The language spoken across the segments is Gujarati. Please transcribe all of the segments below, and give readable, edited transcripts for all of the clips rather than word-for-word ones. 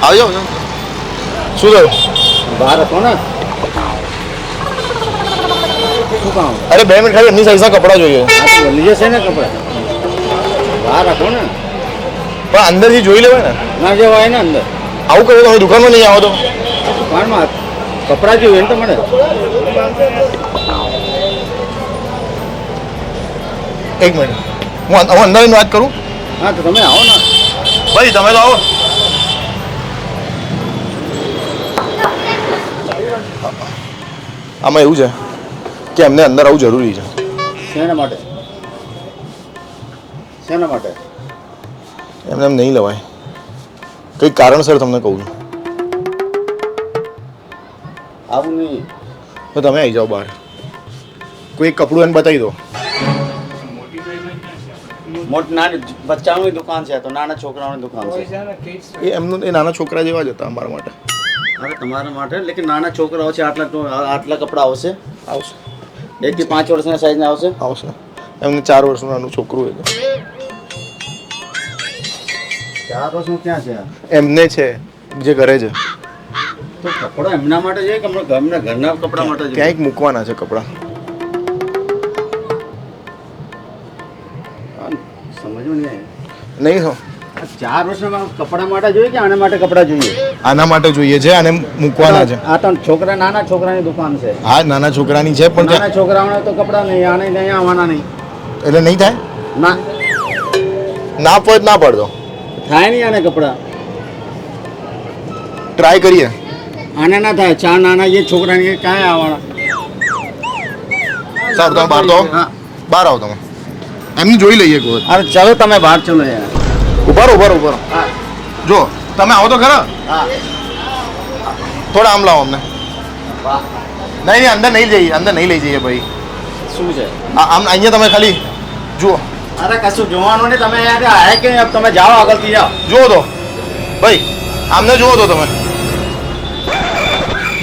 આવી જાઓ. શું થયું? બહાર હતો ને. શું કામ? અરે 2 મિનિટ ખાલી એમની સાઈઝના કપડાં જોઈએ. બની જશે ને કપડાં. બહાર રાખો ને. પણ અંદરથી જોઈ લેવાય ને. ના જવાય ને અંદર. આવું કરો તમે દુકાનમાં નહીં આવો તો. દુકાનમાં કપડાં જોઈએ ને તમારે. એક મિનિટ હું અંદરની વાત કરું. હા તો તમે આવો ને. ભાઈ તમે તો આવો. આમાં એવું છે કે એમને અંદર આવવું જરૂરી છે. શેના માટે? શેના માટે? એમને એમ નહીં લેવાય. કંઈક કારણસર તમને કહું છું. આવું નહીં તો તમે આવી જાઓ બહાર. કોઈ એક કપડું એને બતાવી દો. બચ્ચાઓની દુકાન છે તો નાના છોકરાઓની દુકાન છે. એ એમનું એ નાના છોકરા જેવા જ હતા અમારા માટે. અરે તમારા માટે લેકિન નાના છોકરાઓ છે. આટલા કપડા આવશે. આવશે 1 થી 5 વર્ષના સાઈઝના આવશે. આવશે. એમને 4 વર્ષનું નાનું છોકરું હતું. 4 વર્ષનું ક્યાં છે? એમને છે જે ઘરે છે. તો કપડા એમના માટે છે કે એમના ઘરના કપડા માટે છે? ક્યાંક મૂકવાના છે કપડાં. સમજવું નહીં. નહીં હો 4 વર્ષના કપડા માટે જોઈએ કે આના માટે કપડા જોઈએ? આના માટે જોઈએ છે અને મૂકવાના છે. આ તો છોકરા નાના છોકરાની દુકાન છે. હા નાના છોકરાની છે પણ નાના છોકરાઓને તો કપડા નહીં આને નહીં આવવાના નહીં. એટલે નહીં થાય ના ના પડે ના પડતો થાય નહીં આને કપડા. ટ્રાય કરીએ. આને ના થાય. 4 નાના જે છોકરાને કાંઈ આવવાના. સારું તમે બહાર તો આવો. હા બહાર આવો તમે. એમની જોઈ લઈએ એક વખત. અરે ચાલો તમે બહાર ચલો યાર. ઉભા રહો. હા જો તમે આવો તો ખરા. હા થોડા આમ લાવો અમને. વાહ નહીં અંદર નહીં લઈ જઈએ ભાઈ. શું છે? આમ અહીંયા તમે ખાલી જુઓ. અરે કશું જોવાનું નહીં. તમે યાર આયા કે તમે જાઓ આગળથી જાઓ. જુઓ તો ભાઈ આમને જુઓ તો તમે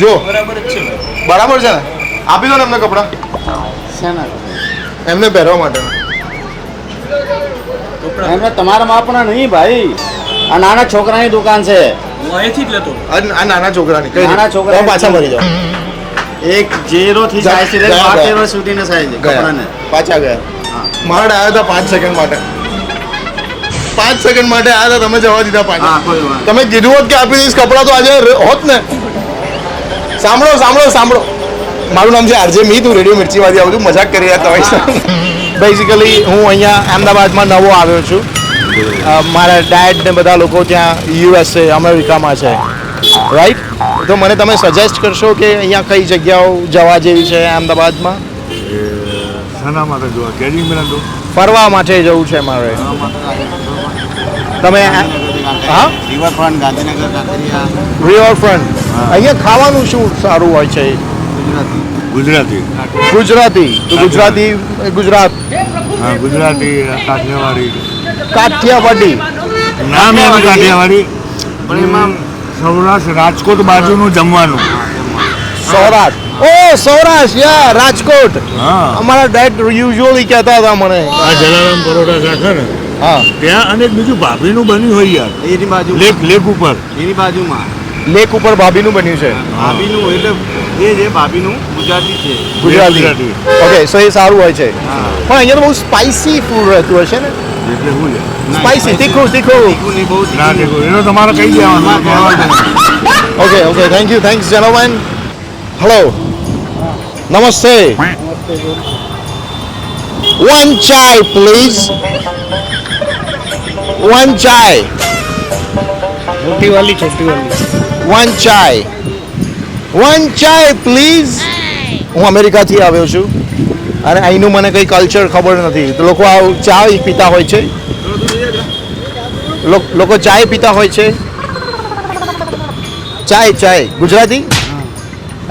જુઓ. બરાબર છે ને. આપી દો ને એમને કપડાં. શેના? એમને પહેરવા માટે. એમને તમારા માપના નહીં ભાઈ. આ નાના છોકરાની દુકાન છે. હું અહીંથી જ લેતો. આ નાના છોકરાની નાના છોકરાની પાછા મરી જાઓ. 0 થી સાઈઝ થી 12 વર્ષ સુધીના સાઈઝ કપડાને. પાછા ગયા. મારા આવ્યા હતા 5 સેકન્ડ માટે. 5 સેકન્ડ માટે આવ્યા હતા તમે જવા દીધા પાછા. હા કોઈ વાત. તમે કીધું હોત કે આપી દઈશ કપડાં તો આજે હોત ને. સાંભળો મારું નામ છે આરજે મી. તું રેડિયો મિર્ચીમાંથી આવું છું. મજાક કરી રહ્યા તમારી. બેઝિકલી હું અહીંયા અમદાવાદમાં નવો આવ્યો છું. મારા ડેડ ને બધા લોકો ત્યાં USA અમેરિકામાં છે રાઈટ. તો મને તમે સજેસ્ટ કરશો કે અહીંયા કઈ જગ્યાઓ જવા જેવી છે અમદાવાદમાં? શાના માટે જોવા? કેરી મેળા જો ફરવા માટે જવું છે મારે. તમે હા રિવરફ્રન્ટ ગાંધીનગર કાંકરિયા રિવરફ્રન્ટ. અહીંયા ખાવાનું શું સારું હોય છે? ગુજરાતી. ગુજરાતી. તો ગુજરાત હા ગુજરાતી કાઠિયાવાડી. કાઠિયાવાડી. નામ એમ કાઠિયાવાડી પણ એમાં સૌરાષ્ટ્ર રાજકોટ બાજુનું જમવાનું. સૌરાષ્ટ્ર યા રાજકોટ. હા અમારા ડેડ યુઝ્યુઅલી કહેતા હતા મને. આ જલારામ પરોઠા શાખા ને હા ત્યાં અને એક બીજું ભાભીનું બન્યું હોય યાર. એની બાજુ લેક ઉપર. એની બાજુમાં લેક ઉપર ભાભીનું બન્યું છે. ભાભીનું એટલે એ જે ભાભીનું ગુજરાતી છે. ગુજરાતી. ઓકે સો એ સારું હોય છે. પણ અહીંયા તો બહુ સ્પાઇસી ફૂડ રહેતું હશે ને. એટલે શું છે સ્પાઇસી તીખું નહીં બહુ ના દેખો એનો તમારે કહી દેવાનું. Okay thanks gentleman. હેલો નમસ્તે. One chai please. One chai. મોટી વાલી છોટી વાલી. One chai please. હું અમેરિકાથી આવ્યો છું અને અહીંનું મને કંઈ કલ્ચર ખબર નથી. તો લોકો આ ચા પીતા હોય છે. લોકો ચાય પીતા હોય છે. ચાય ગુજરાતી.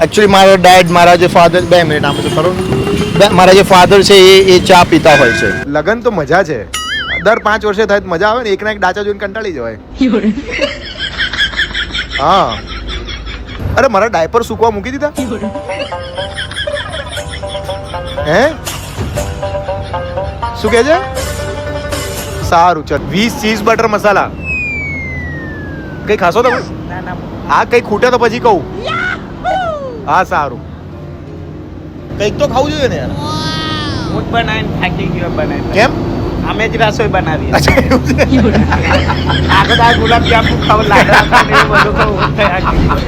એકચ્યુઅલી મારા ડેડ મારા જે ફાધર 2 મિનિટ આમ તો ખરો. મારા જે ફાધર છે એ ચા પીતા હોય છે. લગન તો મજા છે. દર 5 વર્ષે થાય તો મજા આવે ને. એકના એક ડાચા જોઈને કંટાળી જવાય. હા અરે મારા ડાયપર સૂકવા મૂકી દીધા. હે શું કહે છે? સારું ચાલ 20 ચીઝ બટર મસાલા. કઈ ખાશો તમે? હા કઈ ખૂટે તો પછી કહું. હા સારું. કંઈક તો ખાવું જોઈએ ને યાર. હું જ બનાવીને થાકી ગયો બનાવી. કેમ? અમે જ રસોઈ બનાવી. અચ્છા એવું છે. આગળ આ ગુલાબ જાંબુ ખાવ લાડવા ખાવ એવું બધું ખાવું થાકી ગયો.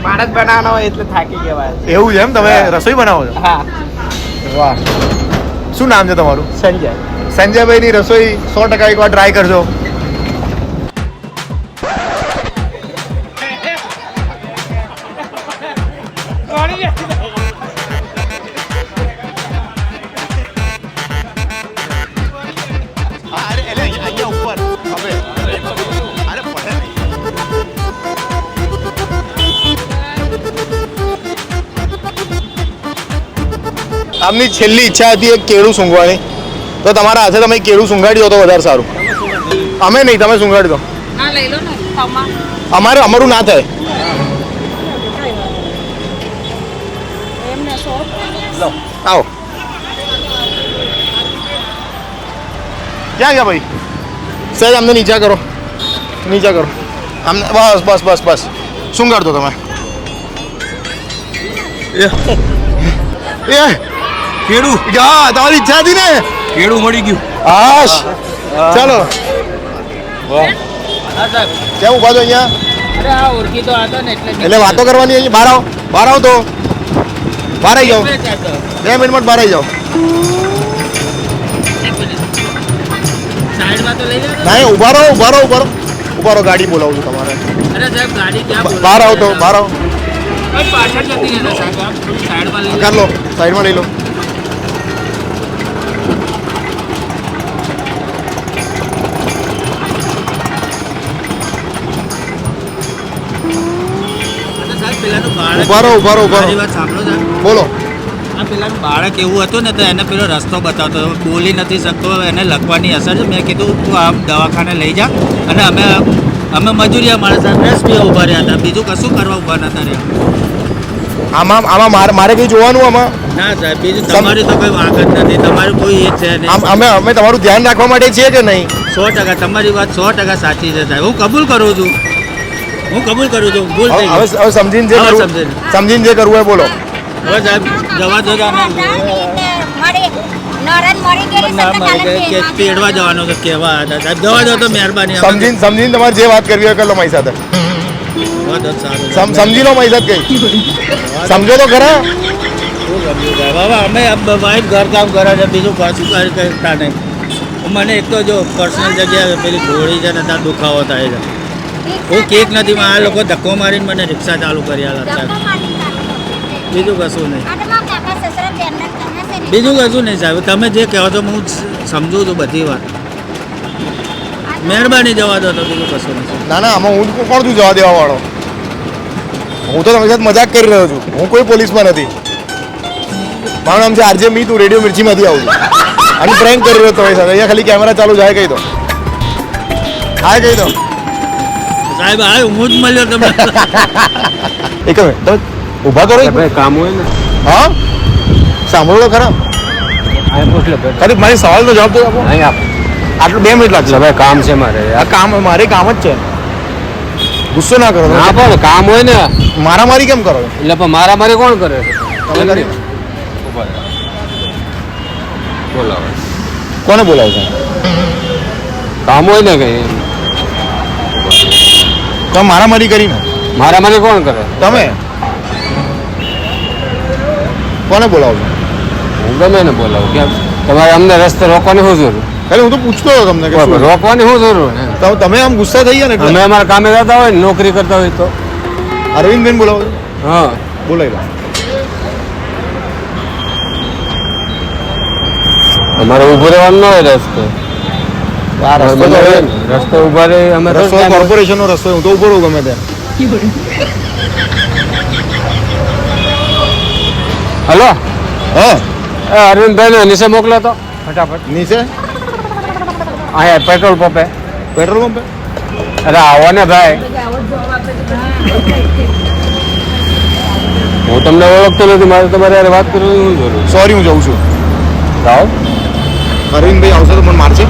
માણસ બનાવવાનો હોય એટલે થાકી ગયા. એવું છે એમ? તમે રસોઈ બનાવો છો? હા. વાહ. શું નામ છે તમારું? સંજય. સંજયભાઈની રસોઈ 100% એકવાર ટ્રાય કરજો. આમની છેલ્લી ઈચ્છા હતી એક કેળું સૂંઘવાની, તો તમારા હાથે તમે કેળું સૂંઘાડી દો તો વધારે સારું. અમે નહીં, તમે સૂંઘાડી દો. હા લઈ લો ને અમારું ના થાય. એમને 100 આવો. ક્યાં ગયા ભાઈ? સહેજ અમને નીચા કરો, નીચા કરો અમને. બસ બસ બસ બસ સૂંઘાડ દો તમે. એ કેળું હા તમારી ઈચ્છા હતી ને. કેળું મળી ગયું. હાશ ચાલો. હા સાહેબ. કેમ ઉભા છો અહીંયા? અરે આ ઓળખીતો હતો ને એટલે વાતો કરવાની અહીંયા. બહાર આવો, બહાર આવો તો બહાર આવી જાઓ. 2 મિનિટમાં બહાર આવી જાઓ. સાઈડમાં તો લઈ જાઓ. ના ઉભા રહો, ઉભા રહો, ઉભા રહો, ઉભા રહો. ગાડી બોલાવું છું તમારે. અરે સાહેબ ગાડી ક્યાં બહાર આવો તો બહાર આવો. પાછળ જતી રહે સાહેબ. આમ થોડી સાઈડમાં લઈ કર લો, સાઈડમાં લઈ લો. સાહેબ પેલાનું બાળક ઉભા રહો, ઉભા રહો, ઉભા મારી રહો. વાત સાંભળો સાહેબ. બોલો. આ પેલાનું બાળક એવું હતું ને તો એને પેલો રસ્તો બતાવતો હતો. બોલી નથી શકતો, એને લખવાની અસર છે. મેં કીધું તું આમ દવાખાને લઈ જા. અને અમે મજૂરિયા માણસ સાહેબ પીવા ઊભા રહ્યા હતા. બીજું કશું કરવા ઊભા નતા રહ્યા. આમાં મારે કંઈ જોવાનું આમાં? ના સાહેબ બીજું તમારી તો કોઈ વાંક જ નથી. તમારું કોઈ એ છે નહીં. અમે તમારું ધ્યાન રાખવા માટે છીએ કે નહીં? 100% તમારી વાત 100% સાચી છે સાહેબ. હું કબૂલ કરું છું. ભૂલ થઈ ગઈ. હવે સમજીને જે હવે કરવું, સમજીને. સમજીને જે કરવું એ બોલો. હવે સાહેબ જવા દો ને. તેડવા જવાનો તો કેવા હતા સાહેબ. જવા દો તો મહેરબાની. સમજીને તમારે જે વાત કરવી હોય કરી લો મારી સાથે. જવા દો સારું. સમજી લો મારી સાથે કઈ. સમજો તો ખરા. શું સમજ્યું સાહેબ? હવે અમે વાઈફ ઘરકામ કરે છે, બીજું કશું કરતા નહીં. મને એક તો જો પર્સનલ જગ્યાએ પેલી ઘોડી છે ને ત્યાં દુખાવો થાય છે. હું કેક નથી, આ લોકો ધક્કો મારીને મને રિક્ષા ચાલુ કરી આલા સાહેબ. બીજું કશું નહીં. બીજું કશું નહીં સાહેબ. તમે જે કહો છો હું સમજુ છું બધી વાત. મહેરબાની જવા દો તો બીજું કશું નહીં. ના ના, આમાં હું કોણ છું જવા દેવા વાળો? હું તો તમારી સાથે મજાક કરી રહ્યો છું. હું કોઈ પોલીસમાં નથી. મારું નામ છે આરજે મી. તું રેડિયો મિર્ચીમાંથી આવું છું અને પ્રેન્ક કરી રહ્યો તમારી સાથે. અહીંયા ખાલી કેમેરા ચાલુ જાય કહી દો. હા કહી દો સાહેબ આ હું જ મળ્યો તમને. એક મિનિટ તમે ઊભા કરો. કામ હોય ને. હા સાંભળો તો ખરા. ખાલી મારી સવાલનો જવાબ તો આપો. અહીં આપ. આટલું 2 મિનિટ લાગશે. ભાઈ કામ છે મારે. આ કામ મારે કામ જ છે. ગુસ્સો ના કરો. ના પણ કામ હોય ને. મારામારી કેમ કરો? એટલે પણ મારામારી કોણ કરે? તમે કરી. બોલાવે. કોને બોલાવો છો? કામ હોય ને કઈ. તમે મારામારી કરી ને. મારામારી કોણ કરે? તમે કોને બોલાવો છો? હું ગમે ને બોલાવું. કેમ તમારે અમને રસ્તે રોકવાની શું જરૂર? ખાલી હું તો પૂછતો હતો તમને કે શું? રોકવાની શું જરૂર? તમે આમ ગુસ્સા થઈ ગયા ને અમે એટલે. અમારા કામે જતા હોય ને, નોકરી કરતા હોય તો. અરવિંદબેન બોલાવો છો? હા બોલાવી લો. અમારે ઊભું રહેવાનું ન હોય રસ્તે. આ રસ્તો તો હવે રસ્તે ઊભા રહી અમે તો રસ્તો કોર્પોરેશનનો રસ્તો. હું તો ઉભો રહું ગમે ત્યાં. હલો હા અરવિંદભાઈ ને નીચે મોકલો તો ફટાફટ. નીચે અહીંયા પેટ્રોલ પંપે. પેટ્રોલ પંપે. અરે આવો ને ભાઈ. હું તમને ઓળખતો નથી. મારે તમારે યાર વાત કરવાની શું જરૂર? સોરી હું જઉં છું. જાઓ. અરવિંદભાઈ આવશે તો મને મારશે?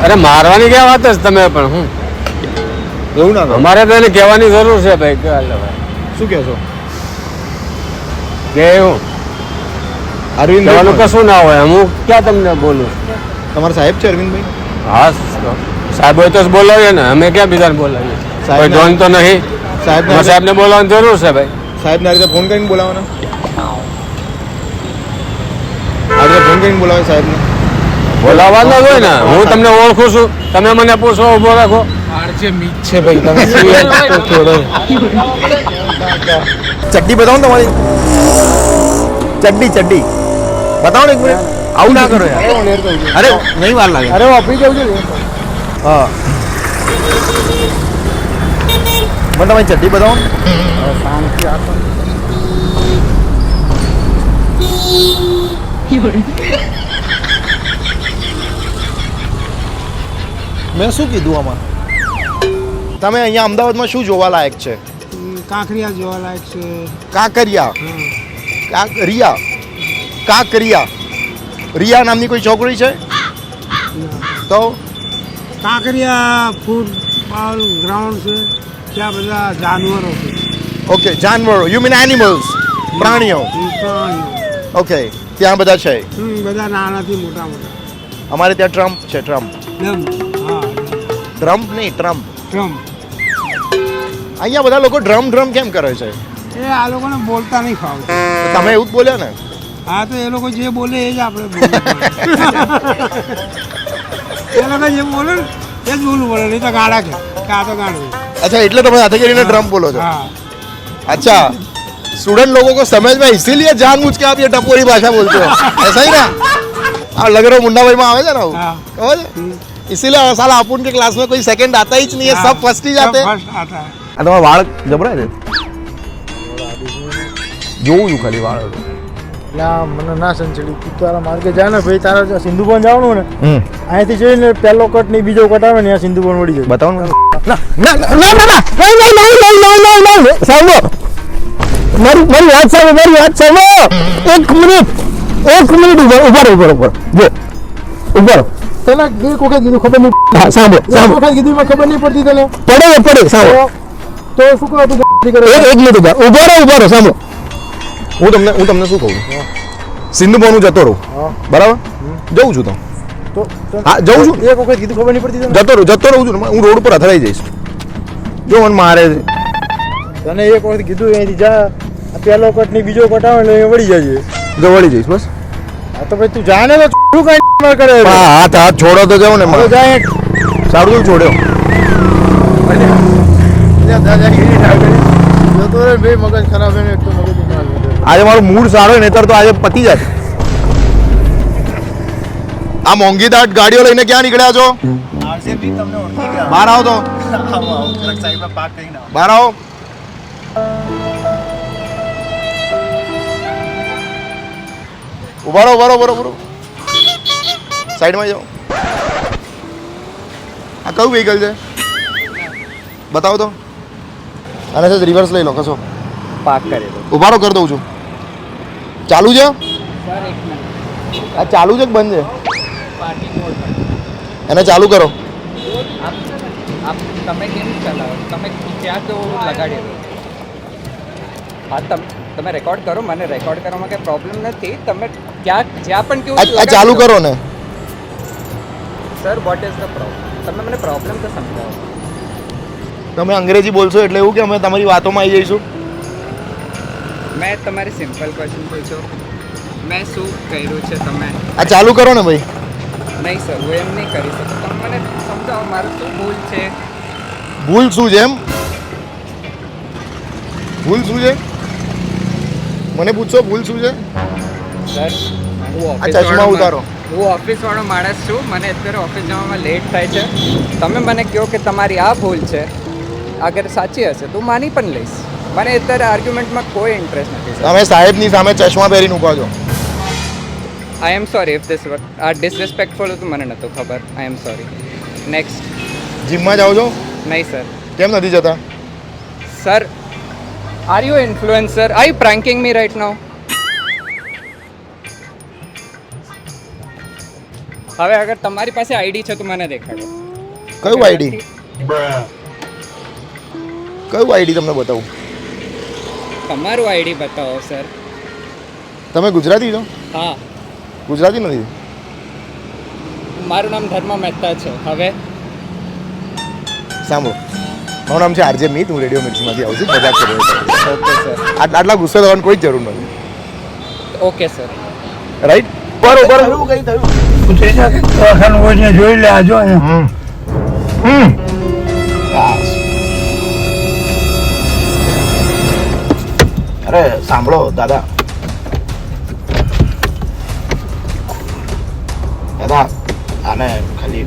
અરે મારવાની ક્યાં વાત જ તમે પણ હું એવું ના કરો. અમારે તો એને કહેવાની જરૂર છે ભાઈ કે હાલે ભાઈ શું કહો છો? કે હું અરવિંદભાઈ કહેવાનું કશું ના હોય હું ક્યાં તમને બોલું તમારા સાહેબ છે અરવિંદભાઈ? હા સાહેબ હોય તો જ બોલાવીએ ને અમે ક્યાં બીજાને બોલાવીએ સાહેબ કોઈ જોન તો નહીં સાહેબ સાહેબને બોલાવવાની જરૂર છે ભાઈ સાહેબને આ રીતે ફોન કરીને બોલાવવાના? આ રીતે ફોન કરીને બોલાવે સાહેબને? બોલાવવાનો જ હોય ને હું તમને ઓળખું છું તમે મને પૂછો ઉભો રાખો છે ભાઈ તમે શું યાર તો છોડો. ચડ્ડી બતાવો ને તમારી ચડ્ડી બતાવો ને એક મિનિટ. આવું ના કરો યાર. અરે નહીં વાર લાગે. અરે વાપરી જવું છે. હા મને તમારી ચડ્ડી બતાવો ને. મેં શું કીધું આમાં? તમે અહીંયા અમદાવાદમાં શું જોવા લાયક છે? કાંકરિયા જોવાલાયક છે. કાંકરિયા રિયા નામની કોઈ છોકરી છે? તો કાંકરિયા ફૂટબોલ ગ્રાઉન્ડ છે, ત્યાં બધા જાનવરો છે. ઓકે જાનવરો યુ મીન એનિમલ્સ પ્રાણીઓ. પ્રાણીઓ. ઓકે ત્યાં બધા છે. બધા નાનાથી મોટા મોટા. અમારે ત્યાં ટ્રમ્પ છે. ટ્રમ્પ હા નહીં ટ્રમ્પ. ટ્રમ્પ. અહીંયા બધા લોકો ડ્રમ કેમ કરે છે? એ આ લોકોને બોલતા નહીં ફાવતું. તમે એવું જ બોલ્યા ને? હા તો એ લોકો જે બોલે એ જ આપણે બોલવું પડે. એ લોકો જે બોલે ને એ જ બોલવું પડે, નહીં તો ગાળા કે આ તો ગાળું. अच्छा એટલે તમે હાથે કરીને ડ્રમ બોલો છો? हाँ अच्छा स्टूडेंट लोगों को समझ में इसीलिए जानबूझ के आप ये टपोरी भाषा बोलते हो ऐसा ही ना? आप लग रहे हो मुंडा भाई में आवे છે ને हाँ ખબર છે? इसीलिए साला अपन के क्लास में कोई सेकंड आता ही नहीं है, सब फर्स्ट ही जाते हैं. फर्स्ट आता है. આ તમારા વાળ જબરા છે? જોઉં છું ખાલી વાળ. ના મને ના સંચડી તું તારા માર્ગે જા ને ભાઈ તારા સિંધુપન જવાનું ને અહીંથી જઈને પહેલો કટ નહીં બીજો કટ આવે ને ત્યાં સિંધુપન વળી જાય. બતાવો ને. ના સાંભળો મારી વાત સાંભળો એક મિનિટ ઉભા રહો જો ઉભા રહો. તને એક વખત કીધું ખબર નહીં. સાંભળો વખત કીધું ખબર નહીં પડતી તને પડે સાંભળો તો શું કહો તું એક મિનિટ ઉભા રહો સાંભળો. હું તમને શું કહું? સિંધુપન હું જતો રહું બરાબર, જઉં છું તો હા જઉં છું. એક વખત કીધું ખબર નહીં પડતી તને જતો રહું છું. હું રોડ પર અથડાઈ જઈશ જો મને મારે. તને એક વખત કીધું અહીંથી જા પહેલો કટ નહીં બીજો કટ આવે એટલે વળી જાય જો વળી જઈશ બસ. હા તો ભાઈ તું જાને તો શું કઈ કરે હાથ છોડો તો જાઉં ને. હવે જાય સારું તું છોડ્યો. જતો રે બે મગજ ખરાબ છે ને એક તો મગજ દુખાવે. આજે મારું મૂડ સારો હોય નહીતર તો આજે પતી જાય. આ મોંઘી દાટ ગાડીઓ લઈને ક્યાં નીકળ્યા છો? બહાર આવો તો. બહાર આવો. ઉભા રહો બરોબર સાઈડમાં જાઓ. આ કયું વ્હીકલ છે બતાવો તો. આને છે રિવર્સ લઈ લો કશો. પાક કરી દો. ઉભા રહો કરી દઉં છું. ચાલુ છે? આ ચાલુ છે કે બંધ છે? એને ચાલુ કરો. તમે કેમ ચલાવો? તમે ક્યાં તો લગાડી દો. હા તમે રેકોર્ડ કરો, મને રેકોર્ડ કરવામાં કંઈ પ્રોબ્લેમ નથી. તમે ક્યાં જ્યાં પણ કેવું આ ચાલુ કરો ને. Sir what is the problem? તમે મને પ્રોબ્લેમ તો સમજાવો. તમે અંગ્રેજી બોલશો એટલે એવું કે અમે તમારી વાતોમાં આવી જઈશું? મેં તમારી સિમ્પલ ક્વેશ્ચન પૂછ્યો, મેં શું કર્યું છે તમે? આ ચાલુ કરો ને ભાઈ. નહીં સર હું એમ નહીં કરી શકું. તમે મને સમજાવો મારું શું ભૂલ છે? ભૂલ શું છે એમ? ભૂલ શું છે મને પૂછો. ભૂલ શું છે? સર હું આ ચશ્મા ઉતારો. હું ઓફિસવાળો માણસ છું, મને અત્યારે ઓફિસ જવામાં લેટ થાય છે. તમે મને કહો કે તમારી આ ભૂલ છે, અગર સાચી હશે તો માની પણ લઈશ. મને અત્યારે આર્ગ્યુમેન્ટમાં કોઈ ઇન્ટરેસ્ટ નથી સર. તમે સાહેબની સામે ચશ્મા પહેરીને ઊભા છો. I am sorry if this આ ડિસરિસ્પેક્ટફુલ હતું, મને નહોતું ખબર. I am sorry. નેક્સ્ટ. જીમમાં જાઓ છો? નહીં સર. કેમ નથી જતા? Sir are you influencer? Are you pranking me right now? હવે અગર તમારી પાસે આઈડી છે તો મને દેખાડો. કયું આઈડી તમને બતાવું? તમારું આઈડી બતાવો સર. તમે ગુજરાતી છો? હા, ગુજરાતી નથી? મારું નામ ધર્મ મહેતા છે. હવે સાંભળો, મારું નામ છે આરજે મીત, હું રેડિયો મિર્ચીમાંથી આવું છું, મજાક કરી રહ્યો છું. Okay sir. આટલા ગુસ્સે થવાની કોઈ જરૂર નથી, ઓકે સર. રાઈટ? બરોબર. દવાખાનું હોય ત્યાં જોઈ લે આજો અરે સાંભળો દાદા, આને ખાલી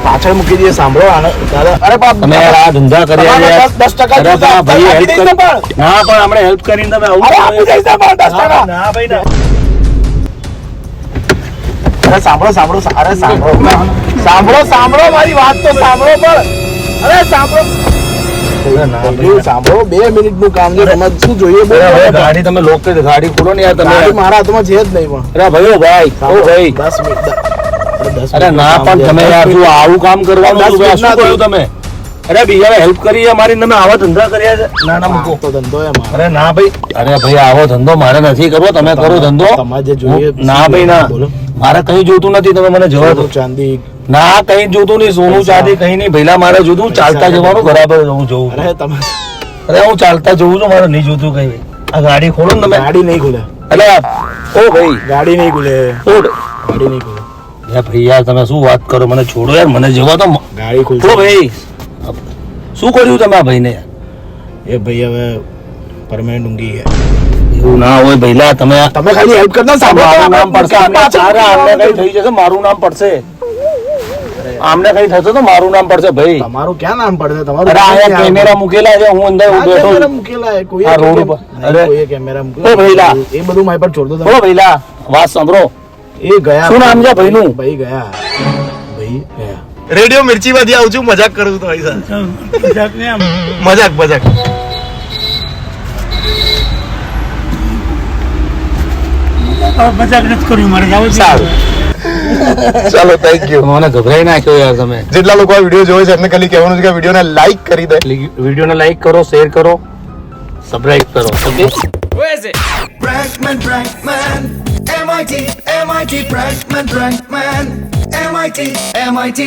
પાછળ મૂકી દઈએ. સાંભળો આને દાદા. અરે બાપ, તમે આ ધંધા કર્યા છે. 10% અરે પણ ભાઈ હેલ્પ કરી. ના પણ આપણે હેલ્પ કરીને તમે આવું આપી દઈશ ને પણ 10%. ના ભાઈ ના અરે સાંભળો અરે સાંભળો મારી વાત તો સાંભળો. પણ અરે સાંભળો 2 મિનિટનું કામ છે. તમારે શું જોઈએ? ગાડી તમે લોક કરી ગાડી ખોલો ને યાર તમે. ગાડી મારા હાથમાં છે જ નહીં. પણ અરે ભાઈ ભાઈ 10 મિનિટ. અરે ના પણ તમે યાર શું આવું કામ કરવાનું શું કર્યું તમે? અરે બીજા હેલ્પ કરી છે મારી, તમે આવા ધંધા કર્યા છે? ના ના મૂકો તો ધંધો એમ. અરે ના ભાઈ, અરે ભાઈ આવો ધંધો મારે નથી કરવો, તમે કરો ધંધો. તમારે જે જોઈએ. ના ભાઈ ના, મારે કઈ જોતું નથી, તમે મને જવા દો. ચાંદી ના કઈ જોતું નહીં, સોનું ચાંદી કઈ નહીં ભઈલા, મારે જોતું ચાલતા જવાનું બરાબર હું જોઉં. અરે તમે અરે હું ચાલતા જોઉં છું, મારે નહીં જોતું કઈ. આ ગાડી ખોલો ને તમે. ગાડી નહીં ખુલે. અરે ઓ ભાઈ ગાડી નહીં ખુલે. ગાડી નહીં ખુલે. યાર ભાઈ યાર તમે શું વાત કરો, મને છોડો યાર, મને જવા દો. ગાડી ખુલશે. ઓ ભાઈ શું કર્યું તમે આ ભાઈને? એ ભાઈ હવે પરમાનન્ટ ઊંઘી ગયા. એવું ના હોય ભઈલા, તમે ખાલી હેલ્પ કરતા. મારું નામ પડશે. આમને કઈ થઈ જશે, મારું નામ પડશે. આમને કઈ થશે તો મારું નામ પડશે ભાઈ. તમારું ક્યાં નામ પડશે? તમારું અરે અહીંયા કેમેરા મૂકેલા છે, હું અંદર બેઠો કેમેરા છું. મૂકેલા છે. કોઈ આ રોડ ઉપર. અરે કોઈ કેમેરા ઓ મૂકેલા. ભઈલા, એ બધું મારી પર છોડ દો. ઓ ભઈલા વાત સાંભળો. એ ગયા. શું નામ છે ભાઈનું? ભાઈ ગયા. રેડિયો મિર્ચી માંથી આવું છું, મજાક કરું છું તમારી સાથે. મજાક મજાક નથી કર્યું મારે જાવ સારું. ચાલો થેન્ક યુ. મને ગભરાઈ નાખ્યો યાર તમે. જેટલા લોકો આ વિડીયો જોવે છે એમને ખાલી કહેવાનું છે કે વિડીયોને લાઈક કરી દે. વિડીયોને લાઈક કરો, શેર કરો, સબસ્ક્રાઇબ કરો. Okay Prankman, MIT, Prankman, MIT, MIT.